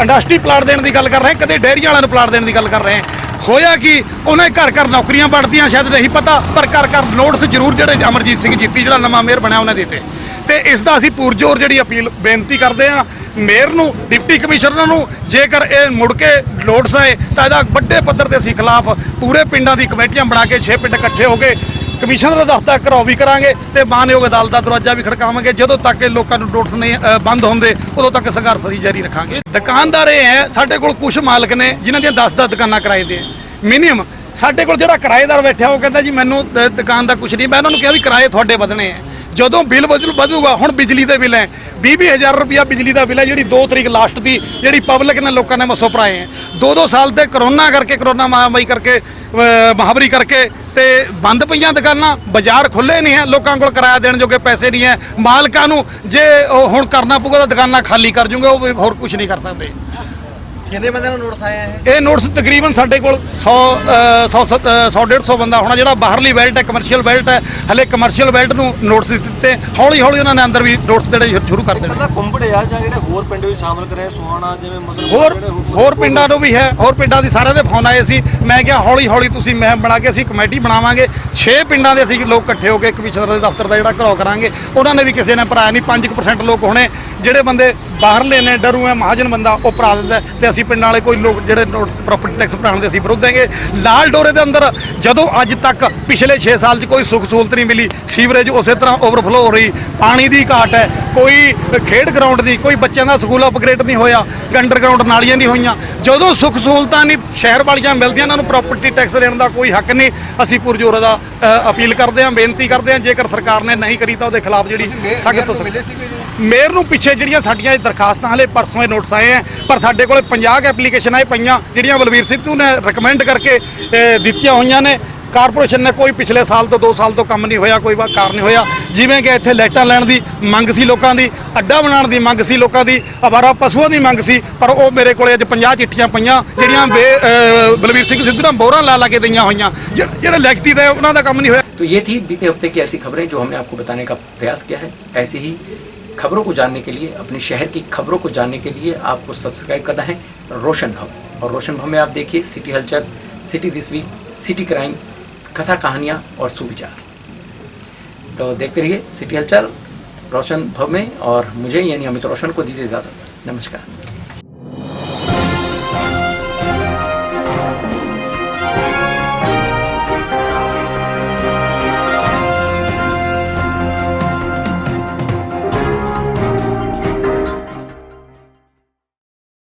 ਇੰਡਸਟਰੀ ਪਲਾਟ ਦੇਣ ਦੀ ਗੱਲ ਕਰ ਰਹੇ, ਕਦੇ ਡੇਅਰੀਆਂ ਵਾਲਿਆਂ ਨੂੰ ਪਲਾਟ ਦੇਣ ਦੀ ਗੱਲ ਕਰ ਰਹੇ। ਹੋਇਆ ਕਿ ਉਹਨਾਂ ਘਰ ਘਰ ਨੌਕਰੀਆਂ ਬਣਦੀਆਂ ਸ਼ਾਇਦ ਨਹੀਂ ਪਤਾ, ਪਰ ਘਰ ਘਰ ਨੋਟਿਸ ਜ਼ਰੂਰ ਜਿਹੜੇ ਅਮਰਜੀਤ ਸਿੰਘ ਜੀਤੀ ਜਿਹੜਾ ਨਵਾਂ ਮੇਅਰ ਬਣਿਆ ਉਹਨੇ ਦਿੱਤੇ। ਤੇ ਇਸ ਦਾ ਅਸੀਂ ਪੂਰਜੋਰ ਜਿਹੜੀ ਅਪੀਲ ਬੇਨਤੀ ਕਰਦੇ ਹਾਂ ਮੇਅਰ ਨੂੰ, ਡਿਪਟੀ ਕਮਿਸ਼ਨਰ ਨੂੰ, ਜੇਕਰ ਇਹ ਮੁੜ ਕੇ ਨੋਟਿਸ ਆਏ ਤਾਂ ਇਹਦਾ ਵੱਡੇ ਪੱਧਰ ਤੇ ਅਸੀਂ ਖਿਲਾਫ ਪੂਰੇ ਪਿੰਡਾਂ ਦੀ ਕਮੇਟੀਆਂ ਬਣਾ ਕੇ 6 ਪਿੰਡ ਇਕੱਠੇ ਹੋ ਕੇ ਕਮਿਸ਼ਨਰ ਦਾ ਦਫ਼ਤਰ ਘਰਾਓ ਵੀ ਕਰਾਂਗੇ ਤੇ ਮਾਨਯੋਗ ਅਦਾਲਤ ਦਾ ਦਰਵਾਜ਼ਾ ਵੀ ਖੜਕਾਵਾਂਗੇ। ਜਦੋਂ ਤੱਕ ਇਹ ਲੋਕਾਂ ਨੂੰ ਨੋਟਿਸ ਨਹੀਂ ਬੰਦ ਹੁੰਦੇ ਉਦੋਂ ਤੱਕ ਸੰਘਰਸ਼ ਅਸੀਂ ਜਾਰੀ ਰੱਖਾਂਗੇ। ਦੁਕਾਨਦਾਰ ਇਹ ਹੈ, ਸਾਡੇ ਕੋਲ ਕੁਝ ਮਾਲਕ ਨੇ ਜਿਨ੍ਹਾਂ ਦੀਆਂ 10 ਦੁਕਾਨਾਂ ਕਿਰਾਏ ਤੇ ਮਿਨੀਮਮ। ਸਾਡੇ ਕੋਲ ਜਿਹੜਾ ਕਿਰਾਏਦਾਰ ਬੈਠਾ ਉਹ ਕਹਿੰਦਾ ਜੀ ਮੈਨੂੰ ਦੁਕਾਨ ਦਾ ਕੁਝ ਨਹੀਂ। ਮੈਂ ਉਹਨਾਂ ਨੂੰ ਕਿਹਾ ਵੀ ਕਿਰਾਏ ਤੁਹਾਡੇ ਵਧਣੇ ਆ, ਜਦੋਂ ਬਿੱਲ ਵਧੂਗਾ, ਹੁਣ ਬਿਜਲੀ ਦੇ ਬਿੱਲ ਹੈ 20,000 ਰੁਪਇਆ ਬਿਜਲੀ ਦਾ ਬਿੱਲ ਹੈ, ਜਿਹੜੀ 2 ਤਰੀਕ ਲਾਸਟ ਦੀ ਜਿਹੜੀ ਪਬਲਿਕ ਨੇ ਲੋਕਾਂ ਨੇ ਮਸੋ ਭਰਾਏ ਹੈ। 2 ਸਾਲ ਤੇ ਕਰੋਨਾ ਕਰਕੇ, ਕਰੋਨਾ ਮਹਾਮਾਰੀ ਕਰਕੇ, ਮਹਾਮਾਰੀ ਕਰਕੇ ਤੇ ਬੰਦ ਪਈਆਂ ਦੁਕਾਨਾਂ, ਬਾਜ਼ਾਰ ਖੁੱਲੇ ਨਹੀਂ ਹੈ, ਲੋਕਾਂ ਕੋਲ ਕਿਰਾਇਆ ਦੇਣ ਜੋਗੇ ਪੈਸੇ ਨਹੀਂ ਹੈ। ਮਾਲਕਾਂ ਨੂੰ ਜੇ ਹੁਣ ਕਰਨਾ ਪਊਗਾ ਤਾਂ ਦੁਕਾਨਾਂ ਖਾਲੀ ਕਰ ਜੂਗੇ, ਉਹ ਹੋਰ ਕੁਝ ਨਹੀਂ ਕਰ ਸਕਦੇ। ਕਿੰਨੇ ਬੰਦੇ ਨੂੰ ਨੋਟਿਸ ਆਇਆ ਹੈ? ਇਹ ਨੋਟਿਸ ਤਕਰੀਬਨ ਸਾਡੇ ਕੋਲ 100-150 ਬੰਦਾ ਹੋਣਾ। ਜਿਹੜਾ ਬਾਹਰਲੀ ਬੈਲਟ ਹੈ, ਕਮਰਸ਼ੀਅਲ ਬੈਲਟ ਹੈ, ਹਲੇ ਕਮਰਸ਼ੀਅਲ ਬੈਲਟ ਨੂੰ ਨੋਟਿਸ ਦਿੱਤੇ, ਹੌਲੀ ਹੌਲੀ ਉਹਨਾਂ ਨੇ ਅੰਦਰ ਵੀ ਨੋਟਿਸ ਦੇਣੇ ਸ਼ੁਰੂ ਕਰ ਦੇਣੇ। ਮਤਲਬ ਕੁੰਬੜੇ ਆ ਜਾਂ ਜਿਹੜੇ ਹੋਰ ਪਿੰਡ ਵੀ ਸ਼ਾਮਲ ਕਰੇ, ਸੁਹਾਣਾ ਜਿਵੇਂ ਮਤਲਬ ਹੋਰ ਪਿੰਡਾਂ ਨੂੰ ਵੀ ਹੈ, ਹੋਰ ਪਿੰਡਾਂ ਦੀ ਸਾਰਿਆਂ ਦੇ ਫੋਨ ਆਏ ਸੀ। ਮੈਂ ਕਿਹਾ ਹੌਲੀ ਹੌਲੀ ਤੁਸੀਂ ਮੈਂ ਬਣਾ ਕੇ ਅਸੀਂ ਕਮੇਟੀ ਬਣਾਵਾਂਗੇ, 6 ਪਿੰਡਾਂ ਦੇ ਅਸੀਂ ਲੋਕ ਇਕੱਠੇ ਹੋ ਕੇ ਕਮਿਸ਼ਨਰ ਦੇ ਦਫ਼ਤਰ ਦਾ ਜਿਹੜਾ ਘਰਾਓ ਕਰਾਂਗੇ। ਉਹਨਾਂ ਨੇ ਵੀ ਕਿਸੇ ਨੇ ਭਰਾਇਆ ਨਹੀਂ, 5% ਲੋਕ ਹੋਣੇ ਜਿਹੜੇ ਬੰਦੇ ਬਾਹਰਲੇ ਨੇ, ਡਰੂ ਹੈ, ਮਹਾਜਨ ਬੰਦਾ ਉਹ ਭਰਾ ਦਿੰਦਾ, ਤੇ ਅਸੀਂ ਪਿੰਡਾਂ ਵਾਲੇ ਕੋਈ ਲੋਕ ਜਿਹੜੇ ਪ੍ਰਾਪਰਟੀ ਟੈਕਸ ਭਰਾਉਣ ਦੇ ਅਸੀਂ ਵਿਰੋਧ ਹੈਗੇ। ਲਾਲ ਡੋਰੇ ਦੇ ਅੰਦਰ ਜਦੋਂ ਅੱਜ ਤੱਕ ਪਿਛਲੇ 6 ਸਾਲ 'ਚ ਕੋਈ ਸੁੱਖ ਸਹੂਲਤ ਨਹੀਂ ਮਿਲੀ, ਸੀਵਰੇਜ ਉਸੇ ਤਰ੍ਹਾਂ ਓਵਰਫਲੋ ਹੋ ਰਹੀ, ਪਾਣੀ ਦੀ ਘਾਟ ਹੈ, ਕੋਈ ਖੇਡ ਗਰਾਊਂਡ ਦੀ, ਕੋਈ ਬੱਚਿਆਂ ਦਾ ਸਕੂਲ ਅਪਗ੍ਰੇਡ ਨਹੀਂ ਹੋਇਆ, ਅੰਡਰਗਰਾਊਂਡ ਨਾਲੀਆਂ ਨਹੀਂ ਹੋਈਆਂ। ਜਦੋਂ ਸੁੱਖ ਸਹੂਲਤਾਂ ਨਹੀਂ ਸ਼ਹਿਰ ਵਾਲੀਆਂ ਮਿਲਦੀਆਂ, ਇਹਨਾਂ ਨੂੰ ਪ੍ਰਾਪਰਟੀ ਟੈਕਸ ਦੇਣ ਦਾ ਕੋਈ ਹੱਕ ਨਹੀਂ। ਅਸੀਂ ਪੁਰਜੋਰ ਦਾ ਅਪੀਲ ਕਰਦੇ ਹਾਂ, ਬੇਨਤੀ ਕਰਦੇ ਹਾਂ, ਜੇਕਰ ਸਰਕਾਰ ਨੇ ਨਹੀਂ ਕਰੀ ਤਾਂ ਉਹਦੇ ਖਿਲਾਫ ਜਿਹੜੀ ਸਖਤ ਤੋਂ ਸਖਤ। ਮੇਅਰ ਨੂੰ ਪਿੱਛੇ ਜਿਹੜੀਆਂ ਸਾਡੀਆਂ ਦਰਖਾਸਤਾਂ ਹਲੇ ਪਰਸੋਂ ਇਹ ਨੋਟਿਸ ਆਏ ਹੈ, ਪਰ ਸਾਡੇ ਕੋਲੇ 50 ਐਪਲੀਕੇਸ਼ਨਾਂ ਇਹ ਪਈਆਂ ਜਿਹੜੀਆਂ ਬਲਵੀਰ ਸਿੱਧੂ ਨੇ ਰਿਕਮੈਂਡ ਕਰਕੇ ਦਿੱਤੀਆਂ ਹੋਈਆਂ ਨੇ। ਕਾਰਪੋਰੇਸ਼ਨ ਨੇ ਕੋਈ ਪਿਛਲੇ ਸਾਲ ਤੋਂ 2 ਸਾਲ ਤੋਂ ਕੰਮ ਨਹੀਂ ਹੋਇਆ, ਕੋਈ ਕਾਰ ਨਹੀਂ ਹੋਇਆ। ਜਿਵੇਂ ਕਿ ਇੱਥੇ ਲਾਈਟਾਂ ਲੈਣ ਦੀ ਮੰਗ ਸੀ ਲੋਕਾਂ ਦੀ, ਅੱਡਾ ਬਣਾਉਣ ਦੀ ਮੰਗ ਸੀ ਲੋਕਾਂ ਦੀ, ਅਵਾਰਾ ਪਸ਼ੂਆਂ ਦੀ ਮੰਗ ਸੀ, ਪਰ ਉਹ ਮੇਰੇ ਕੋਲੇ ਅੱਜ 50 ਚਿੱਠੀਆਂ ਪਈਆਂ ਜਿਹੜੀਆਂ ਬਲਵੀਰ ਸਿੰਘ ਸਿੱਧੂ ਨੇ ਬੋਰਾਂ ਲਾ ਕੇ ਦਈਆਂ ਹੋਈਆਂ, ਜਿਹੜੇ ਲਿਖਤੀ ਦੇ ਉਹਨਾਂ ਦਾ ਕੰਮ ਨਹੀਂ ਹੋਇਆ। तो ये थी बीते हफ्ते की ऐसी खबरें जो हमने आपको बताने का प्रयास किया है। ऐसी ही खबरों को जानने के लिए, अपने शहर की खबरों को जानने के लिए आपको सब्सक्राइब करना है रोशन भव। और रोशन भव में आप देखिए सिटी हलचल, city this week, city crime, कथा कहानियाँ और सुविचार। तो देखते रहिए सिटी हलचल रोशन भव में, और मुझे यानी अमित रोशन को दीजिए इजाज़त। नमस्कार।